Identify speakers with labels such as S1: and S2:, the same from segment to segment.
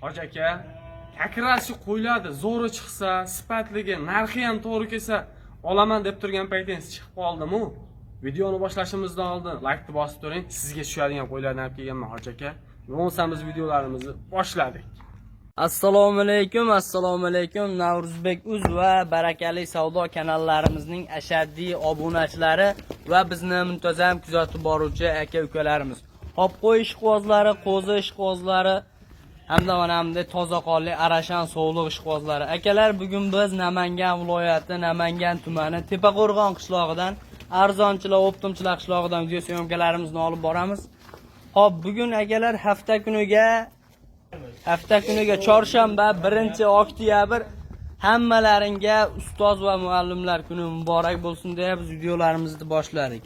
S1: Hoji aka, takrorchi qo'yiladi, zo'ri chiqsa, sifatligi, narxi ham to'g'ri kelsa, olaman deb turgan paytingiz chiqib qoldimi? Videoni boshlashimizdan oldin like bosib turing. Sizga tushadigan qo'ylardan olib kelganman Hoji aka. Bo'lmasa biz videolarimizni boshladik.
S2: Assalomu alaykum. Navruzbek Uz va Barakali savdo kanallarimizning ashaddiy obunachilari va bizni muntazam kuzatib boruvchi aka-ukalarimiz. Hop qo'y ishqibozlari, qo'zi ishqibozlari hamda mana toza qonli Arashan sog'liq ishqibozlari. Akalar, bugun biz Namangan viloyati, Namangan tumani Tepaqo'rg'on qishlog'idan, arzonchilar, optimchilar qishlog'idan video syomkalarimizni olib boramiz. Hop, bugun akalar hafta kuniga chorshanba 1-oktyabr hammalaringga ustoz va muallimlar kuni muborak bo'lsin deb biz videolarimizni boshladik.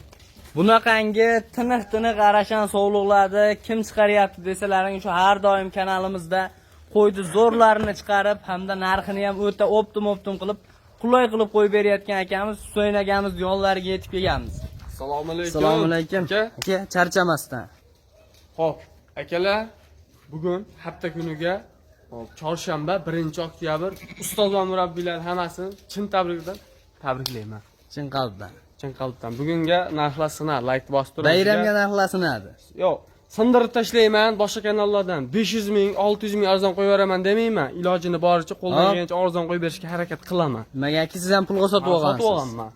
S2: Bunaqangi tiniq Arashan sog'liqlarni kim chiqaryapti desalaring, shu har doim kanalimizda qo'ydi zo'rlarini chiqarib hamda narxini ham o'ta optim qilib, qulay qilib qo'yib berayotgan akamiz Husayn akamiz yonlariga yetib kelganmiz.
S1: Assalomu alaykum.
S2: Assalomu alaykum. Aka, charchamasdan.
S1: Xo'p, akalar, bugun hafta kuniga chorshanba 1-oktyabr ustoz va murabbiylar hammasini chin tabriklayman.
S2: Chin qalbdan.
S1: Bugunga narxlar sinar, like bosib turing.
S2: Bayramga narxlar sinadi.
S1: Yo'q, sindirib tashlayman, boshqa kanallardan 500 ming, 600 ming arzon qo'yib beraman demayman. Ilojini boricha qo'ldan kelgancha arzon qo'yib berishga harakat qilaman.
S2: Magaki siz ham pulga sotib olgansiz.
S1: Sotib olganman.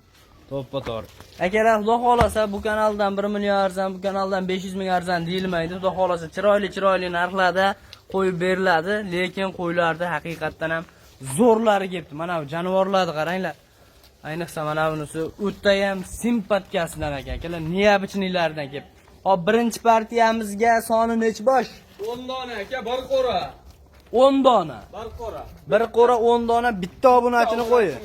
S2: To'ppa to'g'ri. Akalar, xudo xolasa bu kanaldan 1 million arzon, bu kanaldan 500 ming arzon deyilmaydi. Xudo xolasa chiroyli narxlarda qo'yib beriladi, lekin qo'ylarda haqiqatdan ham zo'rlari kelibdi. Mana bu jonivorlarni qaranglar. Ayniqsa mana bunisi o'ta ham simpatkasidan akalar, neobichnilaridan kelib. Hop, birinchi partiyamizga soni nech bosh?
S1: 10 dona aka, bir qo'ra.
S2: 10 dona. Bir qo'ra 10 dona bitta obunachini qo'ying.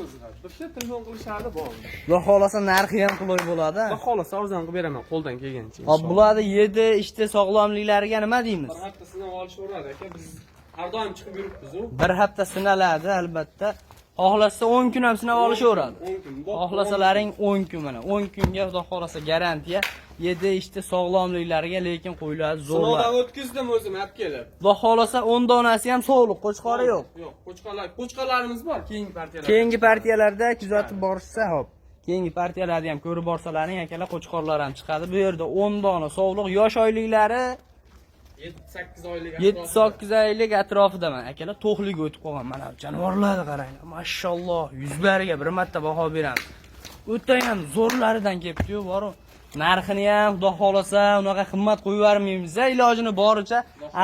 S1: Bitta telefon qilishadi bor.
S2: Xudo xolasa narxi ham qulay bo'ladi.
S1: Xudo xolasa arzon qilib beraman qo'ldan kelgancha.
S2: Hop, bularni yedi ishte sog'lomliklariga nima deymiz?
S1: Bir hafta sinab olishaveradi aka, biz har doim chiqib yuribmiz-ku.
S2: Bir hafta sinaladi albatta. Xohlasa 10 kun ham sinab olishaveradi. Xohlasalaring 10 kun mana. 10 kunga xudo xolasa garantiya 7 ishte sog'lomliklariga, lekin qo'ylar zo'rlar.
S1: Sinovdan o'tkazdim o'zim olib kelib.
S2: Xudo xolasa 10 donasi ham sog'liq, qo'chqori yo'q.
S1: Yo'q, qo'chqarlarimiz bor
S2: Keyingi partiyalarda kuzatib borishsa, hop. Keyingi partiyalarni ham ko'rib borsalaring, akalar, qo'chqorlar ham chiqadi. Bu yerda 10 dona sog'liq, yosh oyliklari 7-8 oylik atrofidaman. Akalar, to'qliga o'tib qolgan. Mana bu jonivorlarni qaranglar. Mashalloh, yuzlariga bir marta baho beramiz. O'ta ham zo'rlaridan kelibdi-yu, bor-ku. Narxini ham xudo xolasa unaqa qimmat qo'yib bermaymiz. Ilojini boricha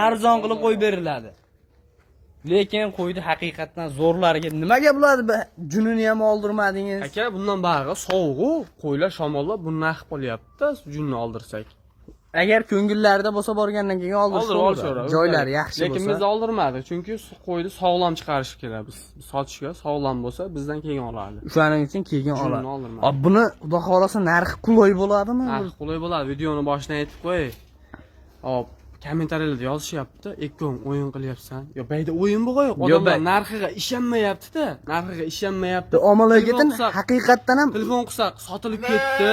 S2: arzon qilib qo'yib beriladi. Lekin qo'ydi haqiqatdan zo'rlariga nimaga bo'ladi? Junini ham oldirmadingiz.
S1: Aka, bundan bag'i sovuq-ku, qo'ylar shamollab buni naqib qolyapti, junni oldirsak.
S2: Agar ko'ngillarida bo'lsa borgandan keyin oldirishadi. Joylari yaxshi bo'lsa.
S1: Lekin biz oldirmadik, chunki qo'yni sog'lom chiqarish kerak. Biz sotishga sog'lom bo'lsa bizdan keyin oladi.
S2: Shuning uchun keyin oladi. Hop, buni xudo xolasa narxi qulay bo'ladimi?
S1: Narxi qulay bo'ladi. Videoni boshidan aytib qo'y. Hop, kommentariyalarda yozishyapti, "Ekkom o'yin qilyapsan." Yo, bayda o'yin bo'g'ay. Odamlar narxiga ishonmayapti-da. Omalagidan
S2: haqiqatdan ham
S1: telefon qilsak sotilib ketdi.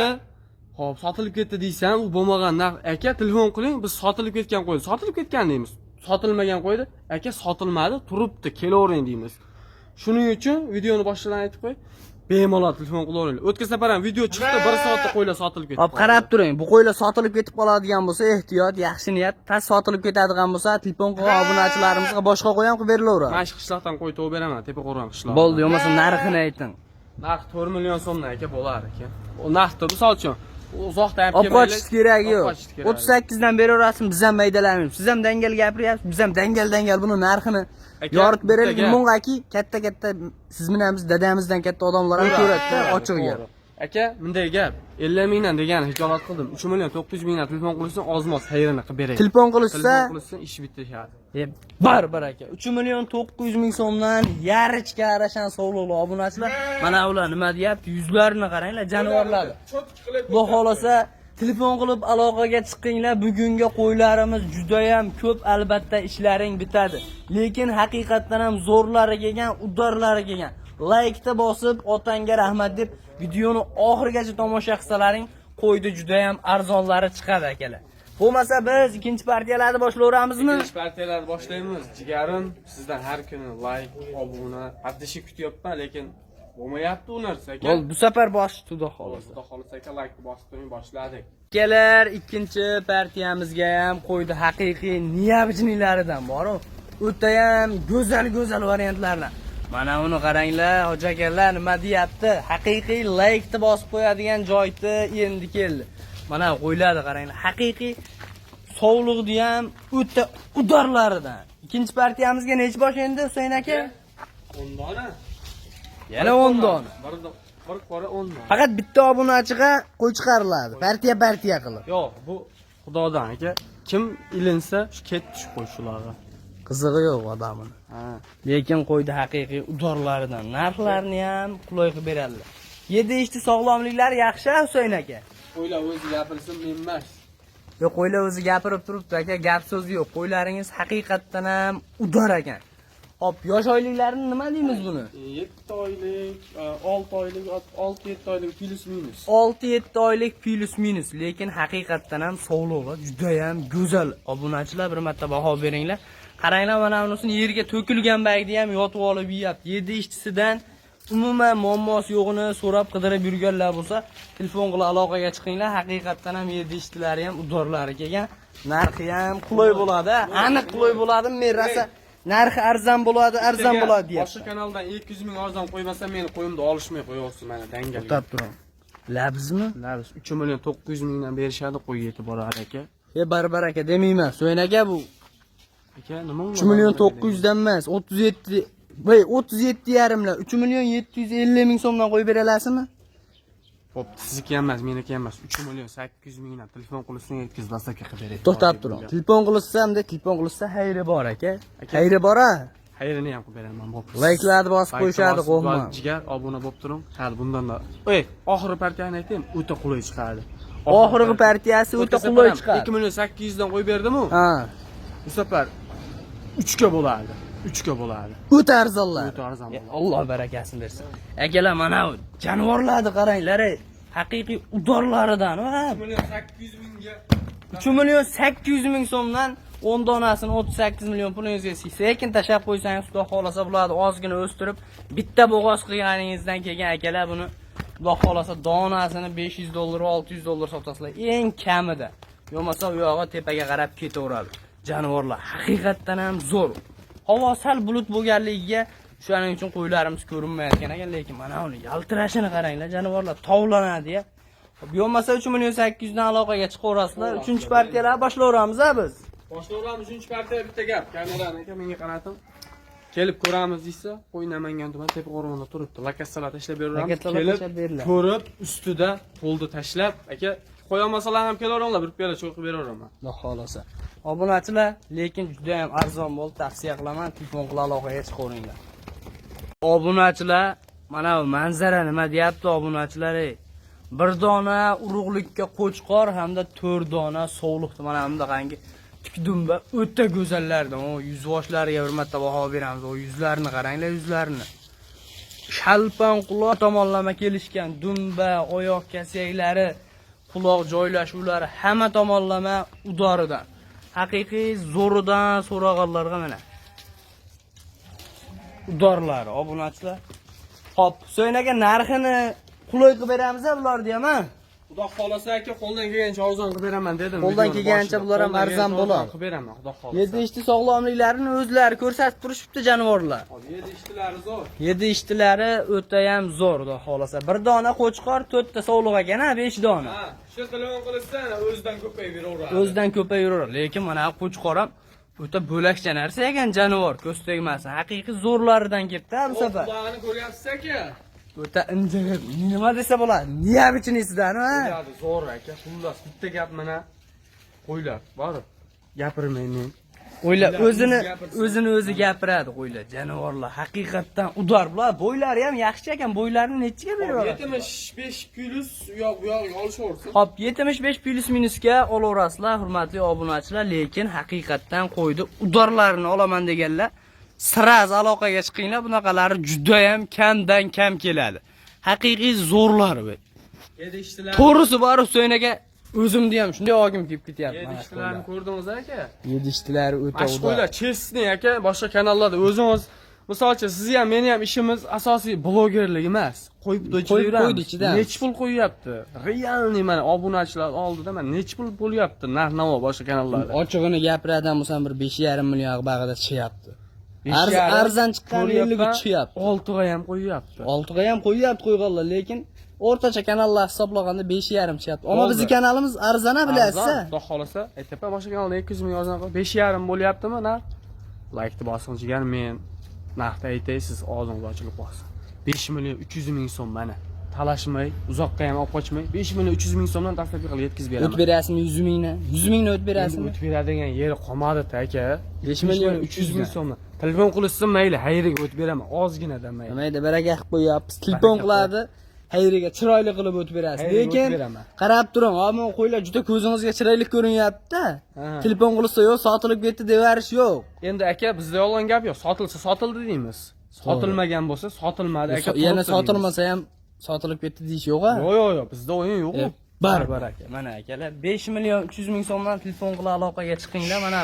S1: Xo'p, sotilib ketdi deysan, u bo'lmagan narx. Aka, telefon qiling, biz sotilib ketgan qo'ydi. Sotilib ketgan deymiz. Sotilmagan qo'ydi. Aka, sotilmadi, turibdi, kelavering deymiz. Shuning uchun videoni boshidan aytib qo'y. Bemalol telefon qilaveringlar. O'tgan safar ham video chiqdi, 1 soatda qo'ylar sotilib ketdi.
S2: Hop, qarab turing. Bu qo'ylar sotilib ketib qoladigan bo'lsa, ehtiyot, yaxshi niyat. Tas sotilib ketadigan bo'lsa, telefon qilgan obunachilarimizga boshqa qo'y ham qilib berilaveradi.
S1: Mana shu qishloqdan qo'y topib beraman, Tepaqo'rg'on qishlog'i.
S2: Bo'ldi, bo'lmasa narxini ayting.
S1: Narx 4 million so'mdan aka bo'lar ekan. O narxda misol uchun uzoqdan olib
S2: kelmaylik. Qochish kerak yo'q. 38 dan beraverasiz, biz ham maydalaymiz. Siz ham dangal gapiryapsiz, biz ham dangal buni narxini yoritib beraylik. Mungaki katta siz bilan biz dadamizdan katta odamlar ham ko'radi, ochiq gap.
S1: Aka, bunday gap 50 mingdan degan hijolat qildim. 3 million 900 mingdan telefon qilsa ozmos xayrini qilib beray.
S2: Telefon qilsa
S1: ish bitirishadi.
S2: Baribir aka. 3 million 900 ming so'mdan yarichka Arashan sog'liqli obunachilar. Mana ular nima deyapti? Yuzlarini qaranglar, jonivorlarni. Xudo xolasa telefon qilib aloqaga chiqinglar. Bugungi qo'ylarimiz juda ham ko'p, albatta ishlaring bitadi. Lekin haqiqatdan ham zo'rlari kelgan, udarlari kelgan. Like-ta bosib, otangga rahmat deb videoni oxirigacha tomosha qilsalaring, qo'ydi juda ham arzonlari chiqadi akalar. Bo'lmasa biz ikkinchi partiyalarni boshlayveramizmi?
S1: Ikkinchi partiyalarni boshlaymiz. Jigarim, sizdan har kuni like, obuna, atdishi kutyapman, lekin bo'lmayapti u narsa aka.
S2: Bo'l, bu safar bosh xudo xolasa.
S1: Xudo xolasa aka like bosib qo'ying, boshladik.
S2: Kelar ikkinchi partiyamizga ham qo'ydi haqiqiy niyabjinilaridan bor-ku. O'ta ham go'zal variantlardan. Mana uni qaranglar, hoji akalar nima deyapti? Haqiqiy laykni bosib qo'yadigan joyda endi keldi. Mana qo'yladi qaranglar. Haqiqiy sovliqni ham o'ta udorlaridan. Ikkinchi partiyamizga necha bosh endi Husayn aka?
S1: 10 dona.
S2: Yana 10 dona.
S1: Bir qora 10 dona.
S2: Faqat bitta obunachiga qo'y chiqariladi. Partiya qilib.
S1: Yo'q, bu xudodan aka. Kim ilinsa shu ketdi shu qo'shularga.
S2: Qizig'i yo'q odamning.
S1: Ha.
S2: Lekin qo'ydi haqiqiy udorlaridan. Narxlarni ham qulay qilib beradilar. Yedi ishti sog'lomliklari yaxshi Husayn aka.
S1: Qo'ylar o'zi gapirsin, men emas.
S2: Yo'q, qo'ylar o'zi gapirib turibdi aka, gap so'zi yo'q. Qo'ylaringiz haqiqatdan ham udor ekan. Hop, yosh oyliklarini nima deymiz buni?
S1: 7 oylik, 6 oylik, 6-7 oylik plus minus.
S2: 6-7 oylik plus minus, lekin haqiqatdan ham sog'lig'i juda ham go'zal. Obunachilar bir marta baho beringlar. Qaranglar, mana bunisini yerga to'kilgan bag'ni ham yotib olib yeyapti. 7 ishtisidan umuman muammosi yo'g'ini so'rab qidirib yurganlar bo'lsa, telefon qilib aloqaga chiqinglar. Haqiqatdan ham 7 ishtilari ham udorlari kelgan. Narxi ham qulay bo'ladi. Aniq qulay bo'ladi. Men rosa narxi arzon bo'ladi deyapti.
S1: Boshqa kanaldan 200 ming arzon qo'ymasa, meni qo'yimni olishmay qo'yasiz mana dangal.
S2: O'tab turing. Labizmi?
S1: Labis 3 million 900 mingdan berishadi, qo'y yetib borar aka.
S2: Barbar aka demayman. So'yn aka bu
S1: Aka, nima
S2: 3 million 900 dan emas, 37 voy 37 yarimlar 3 million 750 ming so'mdan qo'yib beralasizmi?
S1: Xo'p, sizniki emas, meniki emas. 3 million 800 mingdan telefon qilishni yetkazib dastlabki qilib beradi.
S2: To'xtab turing. Telefon qilsam-da, telefon qilsa xayri bor aka. Xayri bor-a?
S1: Xayrini ham qilib beraman, bo'pti.
S2: Layklarni bosib qo'yishadi, qo'yma.
S1: Jigar, obuna bo'lib turing. Hali bundan da. Oxirgi partiyani aytaymi, o'ta qulay chiqadi.
S2: Oxirgi partiyasi o'ta qulay chiqadi.
S1: 2 million 800 dan qo'yib berdim-ku.
S2: Ha.
S1: Bu safar 3 ga bo'ladi. 3 ga bo'ladi.
S2: O'ta arzonlar.
S1: O'ta arzon bo'ladi.
S2: Alloh barakasini bersin. Akalar, mana bu jonivorlarni qaranglar. Haqiqiy udorlaridan, va
S1: 3 million 800 mingga
S2: 3 million 800 ming so'mdan 10 donasini 38 million pulingizga sekin tashab qo'ysangiz, xudo xolasa bo'ladi, ozgina o'stirib, bitta bo'g'oz qilganingizdan kelgan akalar buni xudo xolasa donasini 500 dollar, 600 dollar sotasizlar eng kamida. Yo'masa u yog'i tepaga qarab ketaveradi. Jonivorlar haqiqatdan ham zo'r. Havo sal bulut bo'lganligiga shuning uchun qo'ylarimiz ko'rinmayotgan ekan, lekin mana uni yaltirashini qaranglar, jonivorlar tovlanadi ya. Bo'lmasa 3 million 800 dan aloqaga chiqaverasizlar. 3-partiyalar boshlayveramiz-a biz.
S1: Boshlayveramiz 3-partiya bitta gap. Kamerani aka menga qarating. Kelib ko'ramiz deysa, qo'y Namangan tuman Tepaxo'rg'onda turibdi. Lokatsiyalar tashlab beraveramiz. Kelib ko'rib, ustida polni tashlab, aka qo'y olmasalar ham kelaveringlar, bir piyola cho'qib beraveraman.
S2: Xudo xolasa. Obunachilar, lekin juda ham arzon bo'ldi, tavsiya qilaman, telefon qilib aloqaga chiqaveringlar. Obunachilar, mana bu manzara nima deyapti obunachilar? Bir dona urug'likka qo'chqor hamda 4 dona sovliqni mana bundaqangi tikdumba o'ta go'zallardan. O yuzvoshlariga hurmatda baho beramiz. O yuzlarini qaranglar, yuzlarini. Shalpan quloq tomonlama kelishgan dumba, oyoq kasaklari, quloq joylashuvlari hamma tomonlama udoridan. Haqiqiy zo'ridan so'rag'anlarga mana. Udorlar, obunachilar. Hop, so'ynaga narxini qulay qilib beramiz-a bularni ham, ha?
S1: Xudo xolasa aka, qo'ldan kelgancha arzon qilib beraman dedim.
S2: Qo'ldan kelgancha bular ham arzon bo'ladi.
S1: Qilib beraman, xudo xolasa.
S2: 7 ishti sog'lomliklarini o'zlari ko'rsatib turishibdi jonivorlar.
S1: 7 ishtilari zo'r.
S2: 7 ishtilari o'ta ham zo'r, xudo xolasa. Bir dona qo'chqor, 4 ta sovliq ekan, 5 dona.
S1: Ha, shu telefon qilsa o'zidan ko'payib
S2: O'zidan ko'payaveradi. Lekin mana qo'chqor ham o'ta bo'lakcha narsa ekan, jonivor, ko'z tegmasin. Haqiqiy zo'rlaridan kelibdi bu safar.
S1: Qulog'ini ko'ryapsiz aka?
S2: O'ta injiq. Nima desa bo'ladi? Niyabichinisidan, ha?
S1: Zo'r aka. Xullas, bitta gap mana qo'ylar, borib gapirmayman.
S2: Qo'ylar o'zini o'zi gapiradi qo'ylar. Jonivorlar haqiqatdan udor bular. Bo'ylari ham yaxshi ekan. Bo'ylarini nechiga beraveradi?
S1: 75 plus u yoq bu yoq olishaversin.
S2: Hop, 75 plus minusga olaverasizlar, hurmatli obunachilar, lekin haqiqatdan qo'ydi. Udorlarini olaman deganlar, siraz aloqaga chiqinglar, bunaqalari juda ham kamdan kam keladi. Haqiqiy zo'rlar bu.
S1: Yedi ishtilar.
S2: To'g'risi bor, Husayn aka O'zimni ham shunday ogim kelib ketyapti.
S1: Yedi ishchilarni ko'rdingiz aka?
S2: Yedishtilar o'ta
S1: Mashg'ullar chestni aka, boshqa kanallarda o'zingiz masalan sizni ham meni ham ishimiz asosiy blogerlik emas. Qo'yib
S2: qo'ydi ichida.
S1: Necha pul qo'yyapti? Realniy mana obunachilar oldida mana necha pul bo'lyapti narx-navo boshqa kanallarda.
S2: Ochig'ini gapiradigan bo'lsam bir 5,5 million bag'ida chiqyapti. Arzon chiqqan 50 ga chiqyapti.
S1: 6 ga ham qo'yyapti.
S2: 6 ga ham qo'yyapti qo'yganlar, lekin o'rtacha kanallar hisoblaganda 5,5 chiqyapti. Ammo bizning kanalimiz arzona bilasizlar.
S1: Xudo xolasa, aytayapman, boshqa kanalda 200 ming yozgan 5,5 bo'lyaptimi, narx? Like-ni bosing jigar, men narxni aytay, siz og'zingiz ochilib qolsin. 5 million 300 ming so'm mana. Talashmay, uzoqqa ham olib qochmay, 5 million 300 ming so'mdan dastlabki qilib yetkazib beraman.
S2: O'tib berasizmi 100 mingni? 100 mingni o'tib berasizmi?
S1: O'tib beradigan yeri qolmadi-da aka. 5 million 300 ming so'mdan. Telefon qilishsin mayli, xayriga o'tib beraman, ozginadan mayli.
S2: Mayda baraka qilib qo'yapmiz. Telefon qiladi. Xayriga chiroyli qilib o'tib berasiz. Lekin qarab turing, ammo qo'ylar juda ko'zingizga chiroyli ko'rinyapti. Telefon qilsa yo'q, sotilib ketdi devarish yo'q.
S1: Endi aka, bizda yolg'on gap yo'q. Sotilsa sotildi deymiz. Sotilmagan bo'lsa sotilmadi aka.
S2: Yana sotilmasa ham sotilib ketdi deyish yo'q-a?
S1: Yo'q, bizda o'yin yo'q.
S2: Barbar aka. Mana akalar 5 million 300 ming so'mdan telefon qilib aloqaga chiqinglar. Mana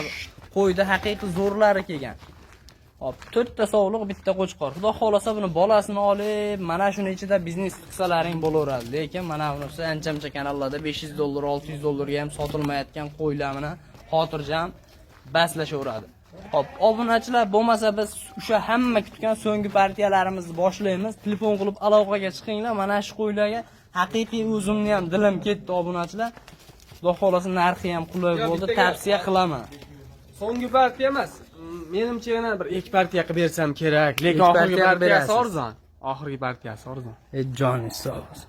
S2: qo'yda haqiqiy zo'rlari kelgan. Hop, 4 ta sovliq, bitta qo'chqor. Xudo xolasa buni bolasini olib, mana shuni ichida biznes qilsalaring bo'laveradi. Lekin mana bunisi ancha-muncha kanallarda 500 dollar, 600 dollarga ham sotilmayotgan qo'ylarni xotirjam baslashaveradi. Hop, obunachilar bo'lmasa biz o'sha hamma kutgan so'nggi partiyalarimizni boshlaymiz. Telefon qilib aloqaga chiqinglar. Mana shu qo'ylarga haqiqiy o'zimni ham dilim ketdi obunachilar. Xudo xolasa narxi ham qulay bo'ldi, tavsiya qilaman.
S1: So'nggi partiya emas. Menimcha yana bir 2 partiya qilib bersam kerak, lekin oxirgi partiyasi arzon. Oxirgi partiyasi arzon.
S2: Jonis sog' bo'lsin.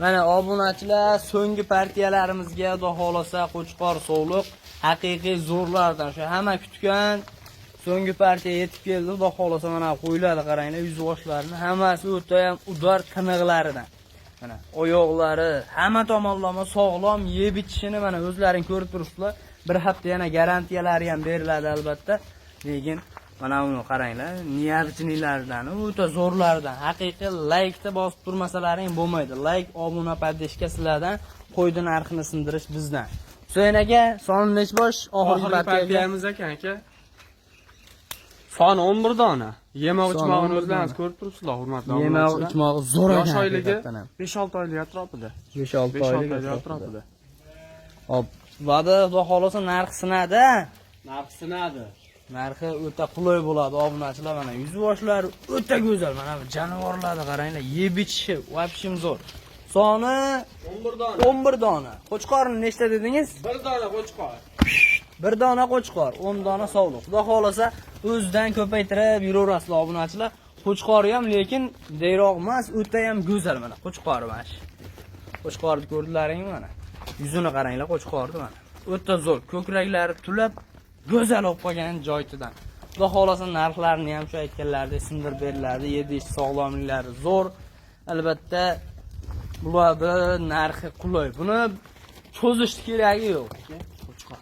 S2: Mana obunachilar so'nggi partiyalarimizga xudo xolasa qo'chqor sovliq haqiqiy zo'rlardan o'sha hamma kutgan so'nggi partiya yetib keldi. Xudo xolasa mana qo'ylarni qaranglar, yuz boshlarini hammasi o'ta ham udor tiniqlaridan. Mana oyoqlari hamma tomonlama sog'lom, yeb ichishini mana o'zlaring ko'rib turibsizlar. Bir hafta yana garantiyalari ham beriladi albatta. Lekin mana uni qaranglar, niyatchilardan, o'ta zo'rlardan. Haqiqiy like-ni bosib turmasalaring bo'lmaydi. Like, obuna, podpishka sizlardan, qo'ydi narxini sindirish bizdan. Husayn aka, soni nech bosh? Oxirgi
S1: partiyamiz ekan aka. Soni 11 dona. Yemoq ichmog'ini o'zlaringiz ko'rib turibsizlar, hurmatli obunachilar.
S2: Yemoq ichmog'i zo'r ekan.
S1: Yosh oyligi 5-6 oylik atrofida.
S2: 5-6 oylik
S1: atrofida.
S2: Hop, va'da xudo xolasa narx sinadi.
S1: Narx sinadi.
S2: Narxi o'ta qulay bo'ladi obunachilar. Mana yuz boshlari o'ta go'zal. Mana bu jonivorlarni qaranglar, yeb ichishi vobshim zo'r. Soni
S1: 11 dona.
S2: 11 dona. Qo'chqorni nechta dedingiz?
S1: 1 dona qo'chqor.
S2: 1 dona qo'chqor, 10 dona sovliq. Xudo xolasa o'zidan ko'paytirib yuraverasizlar obunachilar. Qo'chqori ham lekin deyroq emas, o'ta ham go'zal mana qo'chqori mana shu. Qo'chqorni ko'rdilaringmi mana? Yuzini qaranglar qo'chqorni mana. O'ta zo'r, ko'kraklari tulab go'zal olib qolgan joytidan. Xudo xolasa narxlarini ham shu aytganlaridek sindirib beriladi. Yedish sog'lomliklari zo'r. Albatta bularda narxi qulay. Buni cho'zish keragi yo'q. Qo'chqor.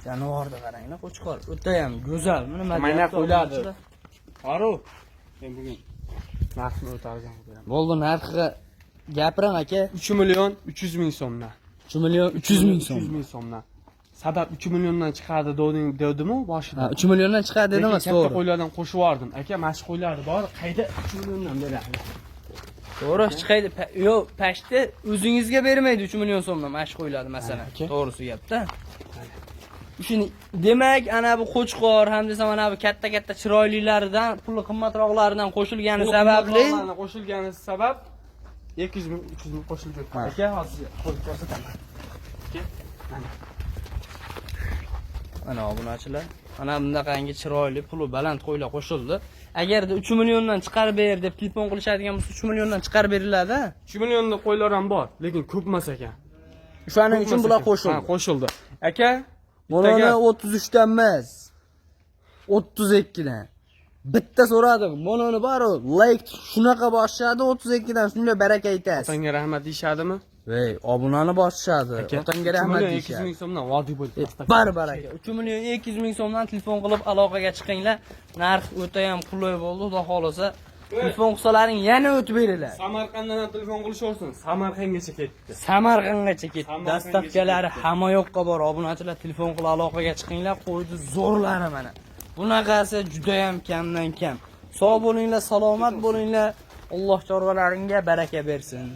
S2: Jonivorni qaranglar, qo'chqor. O'ta ham go'zal.
S1: Mana qo'yiladi. Qaro. Men bugun narxni o'targan beraman.
S2: Bo'ldi, narxi gapiring aka.
S1: 3 million 300 ming so'mdan.
S2: 3 million 300 ming so'm.
S1: 300 ming so'mdan. Sabab 3 milliondan chiqadi devdim-u boshida.
S2: 3 milliondan chiqadi dedim,
S1: to'g'ri. Katta qo'ylardan qo'shib yubordim. Aka, mana qo'ylar bor, qayda 3 milliondan beradi.
S2: To'g'ri, chiqaydi. Yo'q, pashti o'zingizga bermaydi 3 million so'mdan mana qo'ylarni masalan. To'g'risi gapda. Shuni demak, ana bu qo'chqor hamda mana bu katta-katta chiroylilaridan, puli qimmatroqlaridan qo'shilgani sababli,
S1: qo'shilgani sabab 200 ming, 300 ming qo'shilib ketdi. Aka, hozir qo'yib ko'rsataman.
S2: Mana obunachilar, mana bundaqangi chiroyli, puli baland qo'ylar qo'shildi. Agarda 3 milliondan chiqarib ber deb telefon qilishadigan bo'lsa, 3 milliondan chiqarib beriladi.
S1: 3 millionda qo'ylar ham bor, lekin ko'p emas ekan.
S2: O'shaning uchun bular qo'shildi.
S1: Ha, qo'shildi. Aka,
S2: Mana 33 dan emas. 32 dan. Bitta so'radim. Mononi baro, like shunaqa boshladi 32 dan, shunday baraka aytasiz.
S1: Otangga rahmat deyshadimi?
S2: Ey, obunani boshladi. Otangga rahmat deyshadi.
S1: 200 ming so'mdan vodiy bo'ldi.
S2: Barbar aka. 3 million 200 ming so'mdan telefon qilib aloqaga chiqinglar. Narx o'ta ham qulay bo'ldi, xudo xolasa. Telefon qilsalaring yana o'tib beringlar.
S1: Samarqanddan ham telefon qilishaversin. Samarqandgacha ketdi.
S2: Samarqandgacha ketdi.
S1: Samarqandgacha
S2: Dastavkalari
S1: ketdi.
S2: hamma yoqqa bor. Obunachilar telefon qilib aloqaga chiqinglar, qo'ydi zo'rlari mana. Bunaqasi juda ham kamdan kam. Sog' bo'linglar, salomat bo'linglar. Alloh chorvalaringga baraka bersin.